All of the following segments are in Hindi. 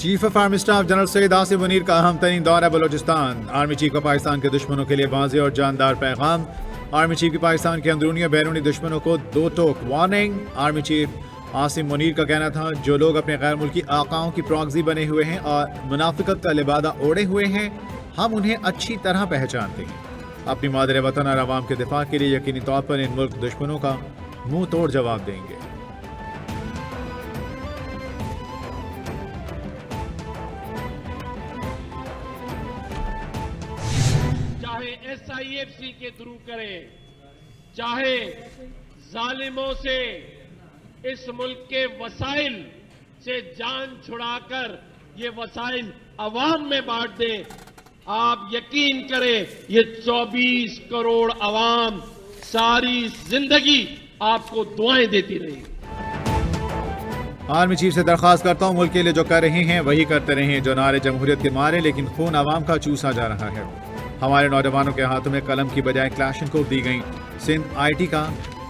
Chief of army staff general Syed Asim Munir का अहम तरीन दौरा बलोचिस्तान। आर्मी चीफ का पाकिस्तान के दुश्मनों के लिए वाज़ेह और जानदार पैगाम। आर्मी चीफ की पाकिस्तान के अंदरूनी और बैरूनी दुश्मनों को दो टोक warning. Army chief Asim Munir का कहना था, जो लोग अपने गैर मुल्की आकाओं की प्रॉक्सी बने हुए हैं और मुनाफिकत का लिबादा ओढ़े हुए हैं, हम उन्हें अच्छी तरह पहचानते हैं। अपनी मादर वतन और आवाम के दिफा के लिए यकीनी तौर पर इन मुल्क दुश्मनों का मुंह तोड़ जवाब देंगे। चाहे SIFC के थ्रू करे, चाहे जालिमों से इस मुल्क के वसाइल से जान छुड़ाकर ये वसाइल अवाम में बांट दे, आप यकीन करें ये 24 करोड़ अवाम सारी जिंदगी आपको दुआएं देती रहेगी। आर्मी चीफ से दरख्वास्त करता हूँ, मुल्क के लिए जो कर रहे हैं वही करते रहें, जो नारे जमहूरियत के मारे लेकिन खून आवाम का चूसा जा रहा है। हमारे नौजवानों के हाथों में कलम की बजाय क्लाशनकोव दी गई। सिंध IT का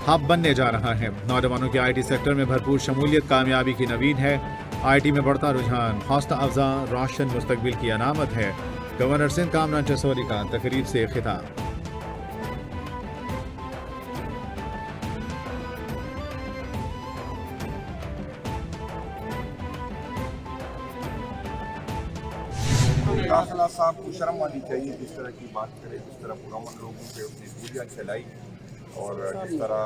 हब बनने जा रहा है। नौजवानों के IT सेक्टर में भरपूर शमूलियत कामयाबी की नवीद है। IT में बढ़ता रुझान हौसला अफजा रोशन मुस्तकबिल की अलामत है। गवर्नर सिंध कामरान चसोरी का तकरीब से खिताब। दाखिला साहब को शर्म आनी चाहिए, जिस तरह की बात करे, जिस तरह पुरअमन लोगों पे अपनी गोलियां चलाई और जिस तरह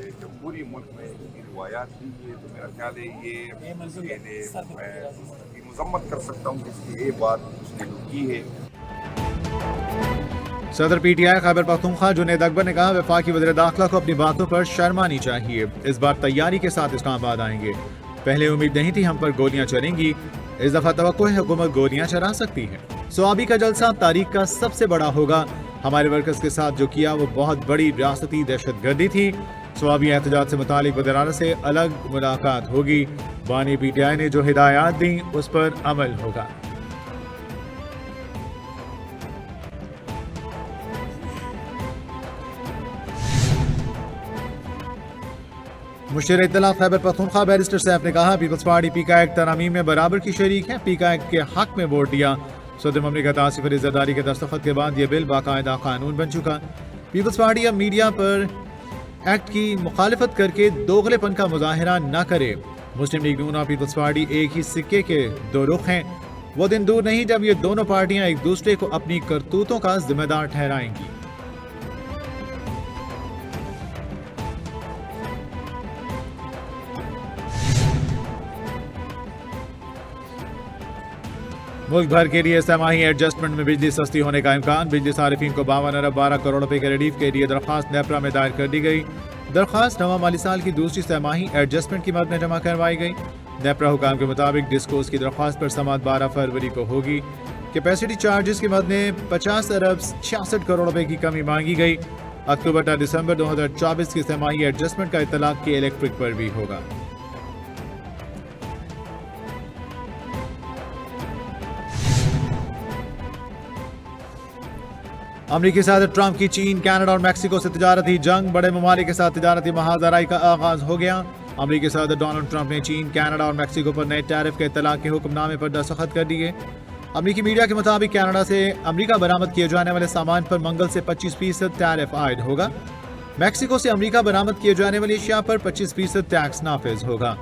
एक पूरी मुल्क में इसकी रिवायात थी, ये तो मेरा ख्याल है ये मैं मजम्मत कर सकता हूँ कि इसकी ये बात उसने जो की है। सदर PTI खैबर पख्तूनख्वा जुनैद अकबर ने कहा, वफाकी वज़ीर दाखिला को अपनी बातों पर शर्म आनी चाहिए। इस बार तैयारी के साथ इस्लामाबाद आएंगे। पहले उम्मीद नहीं थी हम पर गोलियां चलेंगी, इस दफा तवक्को है हुकूमत गोलियां चला सकती है। स्वाबी का जलसा तारीख का सबसे बड़ा होगा। हमारे वर्कर्स के साथ जो किया वो बहुत बड़ी रियासती दहशतगर्दी थी। स्वाबी एहतजाज से मुतालिक वज़ीर से अलग मुलाकात होगी। बानी PTI ने जो हिदायत दी उस पर अमल होगा। मुशीर इत्तलाफ खैबर पख्तूनख्वा बैरिस्टर सैफ ने कहा, पीपल्स पार्टी पीका एक्ट तरामीम में बराबर की शरीक है। पीका एक्ट के हक में वोट दिया। सदर ममलिकत आसिफ अली जरदारी के दस्तखत के बाद यह बिल बाकायदा कानून बन चुका। पीपल्स पार्टी अब मीडिया पर एक्ट की मुखालिफत करके दोगलेपन का मुजाहिरा न करे। मुस्लिम लीग नून और पीपल्स पार्टी एक ही सिक्के के दो रुख हैं। वो दिन दूर नहीं जब ये दोनों पार्टियां एक दूसरे को अपनी करतूतों का जिम्मेदार ठहराएंगी। मुल्क भर के लिए समाही एडजस्टमेंट में बिजली सस्ती होने का इम्कान। बिजली सारिफिन को 52 अरब 12 करोड़ रुपए के रिलीफ के लिए दरख्वास्त नेपरा में दायर कर दी गई। दरख्वास्त नवा माली साल की दूसरी समाही एडजस्टमेंट की मद में जमा करवाई गई। नेपरा हुकाम के मुताबिक डिस्कोस की दरख्वास्त पर समात 12 फरवरी को होगी। कैपेसिटी चार्जेस की मद में 50 अरब 66 करोड़ रुपए की कमी मांगी गई। अक्टूबर टा दिसंबर 2024 की समाही एडजस्टमेंट का इतलाक के इलेक्ट्रिक पर भी होगा। अमरीकी सदर ट्रंप की चीन, कनाडा और मैक्सिको से तिजारती जंग। बड़े ममालिक के साथ तिजारती महाजराई का आगाज हो गया। अमरीकी सदर डोनाल्ड ट्रंप ने चीन, कनाडा और मैक्सिको पर नए टैरिफ के इतलाक के हुक्मनामे पर दस्तखत कर दिए। अमरीकी मीडिया के मुताबिक कनाडा से अमरीका बरामद किए जाने वाले सामान पर मंगल से 25% टैरिफ आयद होगा। मैक्सिको से अमरीका बरामद किए जाने वाली अशिया पर 25% टैक्स नाफिज होगा।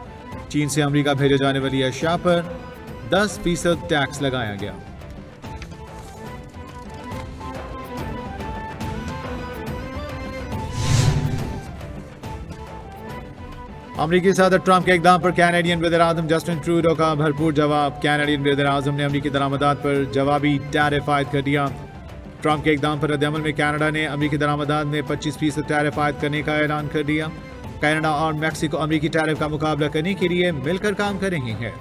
चीन से अमरीका भेजे जाने वाली अशिया पर 10% टैक्स लगाया गया। अमरीकी सदर ट्रंप के इक़दाम पर कैनेडियन वज़ीर-ए-आज़म जस्टिन ट्रूडो का भरपूर जवाब। कैनेडियन वज़ीर-ए-आज़म ने अमरीकी दरामदात पर जवाबी टैरिफ आयद कर दिया। ट्रंप के इक़दाम पर रद्द-ए-अमल में कनाडा ने अमरीकी दरामदात में 25% टैरिफ आयद करने का ऐलान कर दिया। कनाडा और मैक्सिको अमरीकी टैरिफ का मुकाबला करने के लिए मिलकर काम कर रहे हैं।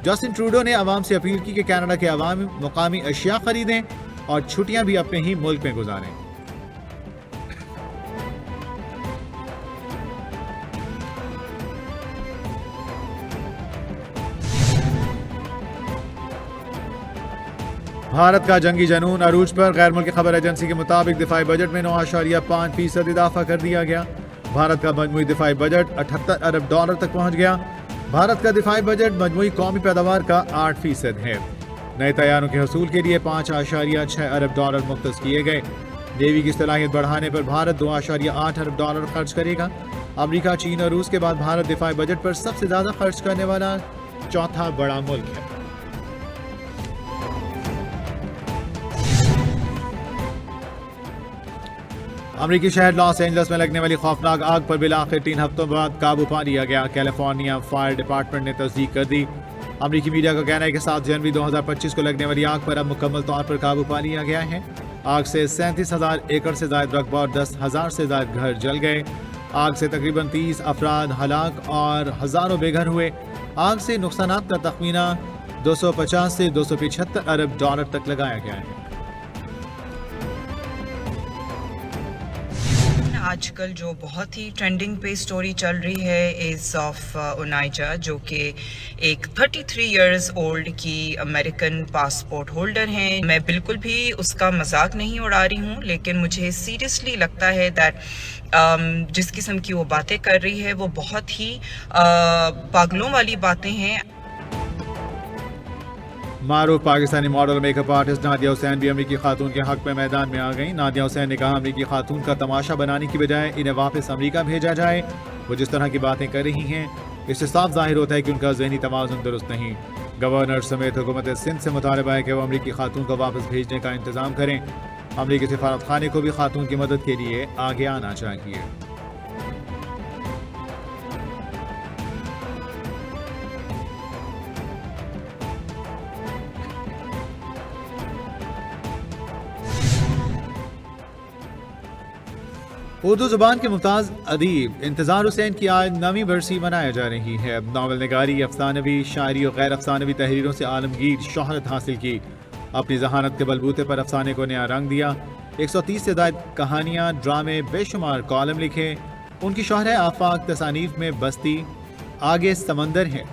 जस्टिन ट्रूडो ने अवाम से अपील की कि कनाडा के अवाम मुकामी अशिया खरीदें और छुट्टियां भी अपने ही मुल्क में गुजारें। भारत का जंगी जनून अरूज पर। गैर मुल्की खबर एजेंसी के मुताबिक दिफाई बजट में 9.5% इजाफा कर दिया गया। भारत का मजमूई दिफाई बजट $78 अरब तक पहुंच गया। भारत का दिफाई बजट मजमूई कौमी पैदावार का 8% है। नए तैयारों के हसूल के लिए $5.6 अरब मुख्तस किए गए। नेवी की सलाहियत बढ़ाने पर भारत $2.8 अरब खर्च करेगा। अमेरिका, चीन और रूस के बाद भारत दिफाई बजट पर सबसे ज्यादा खर्च करने वाला चौथा बड़ा मुल्क है। अमेरिकी शहर लॉस एंजल्स में लगने वाली खौफनाक आग पर बिलाखिर 3 हफ्तों बाद काबू पा लिया गया। कैलिफोर्निया फायर डिपार्टमेंट ने तस्दीक कर दी। अमेरिकी मीडिया का कहना है कि 7 जनवरी 2025 को लगने वाली आग पर अब मुकम्मल तौर पर काबू पा लिया गया है। आग से 37,000 एकड़ से ज्यादा रकबा और 10,000 से ज्यादा घर जल गए। आग से तकरीबन 30 अफराद हलाक और हजारों बेघर हुए। आग से नुकसानात का तखमीना 250 से $275 अरब तक लगाया गया है। आजकल जो बहुत ही ट्रेंडिंग पे स्टोरी चल रही है इज ऑफ ओनाइजा, जो कि एक 33 इयर्स ओल्ड की अमेरिकन पासपोर्ट होल्डर हैं। मैं बिल्कुल भी उसका मजाक नहीं उड़ा रही हूँ, लेकिन मुझे सीरियसली लगता है दैट जिस किस्म की वो बातें कर रही है वो बहुत ही पागलों वाली बातें हैं। मारूफ Pakistani model makeup artist Nadia Hussain भी अमेरिकी खातून के हक में मैदान में आ गई। नादिया हुसैन ने कहा, अमेरिकी खातून का तमाशा बनाने की बजाय इन्हें वापस अमेरिका भेजा जाए। वो जिस तरह की बातें कर रही हैं इससे साफ जाहिर होता है कि उनका जहनी तवाज़ुन दुरुस्त नहीं। गवर्नर समेत हुकूमत सिंध से मुतालबा है कि वो अमेरिकी खातून को वापस भेजने का इंतजाम करें। अमेरिकी सफारत खाने को भी खातून की मदद के लिए आगे आना चाहिए। उर्दू जुबान के मुमताज़ अदीब इंतज़ार हुसैन की आज 9वीं बरसी मनाया जा रही है। नावल निगारी, अफसानवी शायरी और गैर अफसानवी तहरीरों से आलमगीर शोहरत हासिल की। अपनी जहानत के बलबूते पर अफसाने को नया रंग दिया। 130 से ज़ायद कहानियाँ, ड्रामे, बेशुमार कॉलम लिखे। उनकी शोहरत आफाक तसानीफ में बस्ती, आगे समंदर है,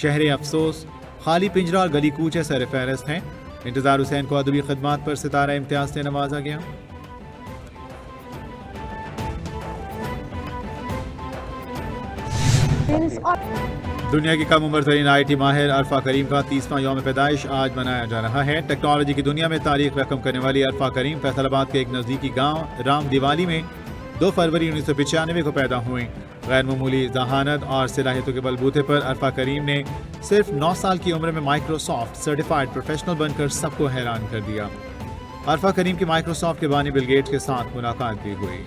शहर अफसोस, खाली पिंजरा और गली कूचे सर फहरिस्त हैं। इंतज़ार हुसैन को अदबी खिदमात पर सितारा इम्तियाज से नवाजा गया। दुनिया की कम उम्र तरीन IT माहिर अरफा करीम का 30वां यौम पैदाइश आज मनाया जा रहा है। टेक्नोलॉजी की दुनिया में तारीख रकम करने वाली अरफा करीम फैसलाबाद के एक नज़दीकी गांव राम दिवाली में 2 फरवरी 1995 को पैदा हुई। गैर मामूली जहानत और सलाहियतों के बलबूते पर अरफा करीम ने सिर्फ 9 साल की उम्र में माइक्रोसॉफ्ट सर्टिफाइड प्रोफेशनल बनकर सबको हैरान कर दिया। अरफा करीम की माइक्रोसॉफ्ट के बानी बिल गेट्स के साथ मुलाकात भी हुई।